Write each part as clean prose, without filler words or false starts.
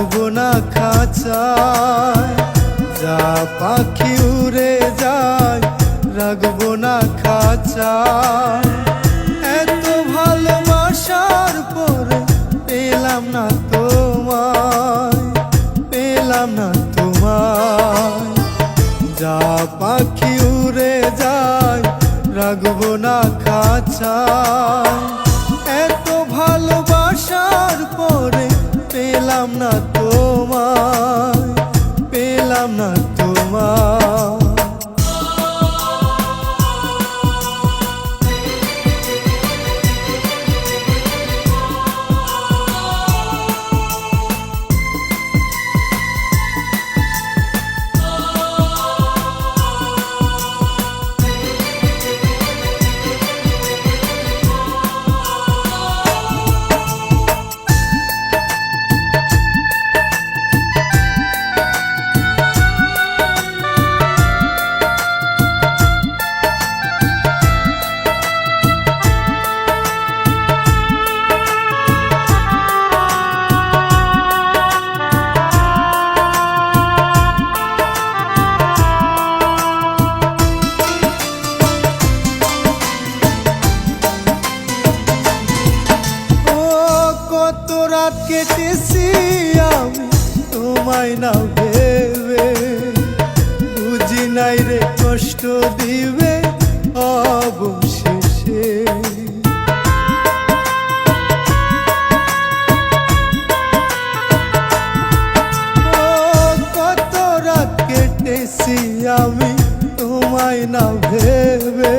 রাখবো না খাঁচায়, যা পাখি উড়ে যায় রাখবো না খাঁচায়। এত ভালোবাসার পরে পেলাম না তোমায়, পেলাম না তোমায়। যা পাখি উড়ে যায় রাখবো না খাঁচায়। এত ভালোবাসার পরে পেলাম না তোমায়, পেলাম না তোমায়। রাত কেটেছি আমি তোমায় না ভেবে, বুঝি নাই রে কষ্ট দিবে অবশেষে। কত রাত কেটেছি আমি তোমায় না ভেবে,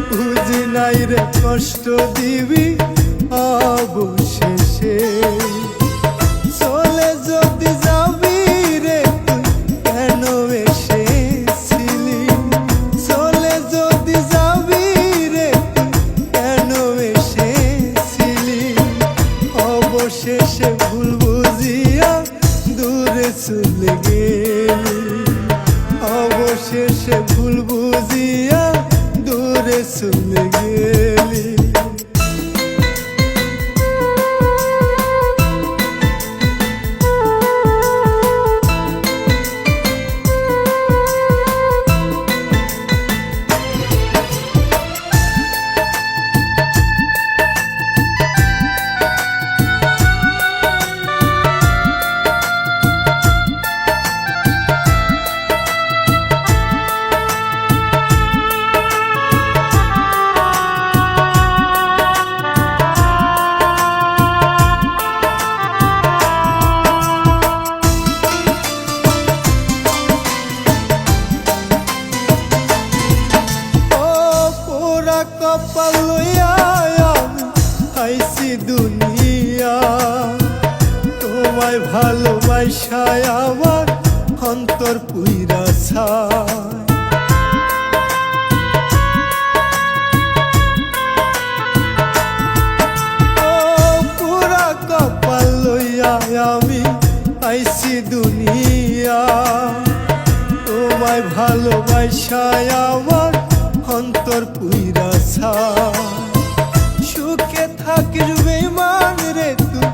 বুঝি নাই রে কষ্ট দিবি অবশেষে। চলে যদি যাবি রে তুই কেন এসেছিলি, চলে যদি যাবি রে তুই কেন এসেছিলি। অবশেষে ভুল বুঝিয়া দূরে চলে গেলি, অবশেষে ভুল বুঝিয়া দূরে চলে গেলি। কপাল লইয়া আমি আইছি দুনিয়া, তোমায় ভালোবাসায় আমার অন্তর পুইরা ছায়। পুরা কপাল লইয়া আমি আইছি দুনিয়া, তোমায় ভালোবাসায় আমার অন্তর পুইরা ছায়। সুখে থাকিস বেঈমান রে তুই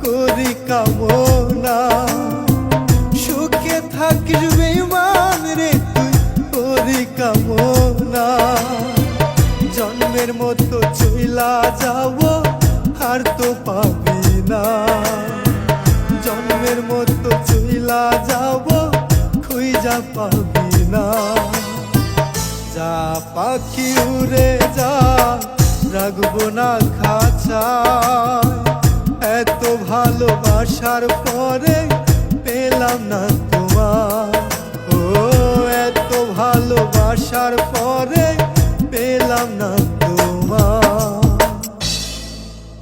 করি কামনা, সুখে থাকিস বেঈমান রে তুই করি কামনা। জন্মের মতো চইলা যাব আর তো পাবি না, জন্মের মতো চইলা যাব খুঁজা পাবি না। যা পাখি উড়ে যা রাখবো না খাঁচায়। এত ভালোবাসার পরে পেলাম না তোমায়, ও এত ভালোবাসার পরে পেলাম না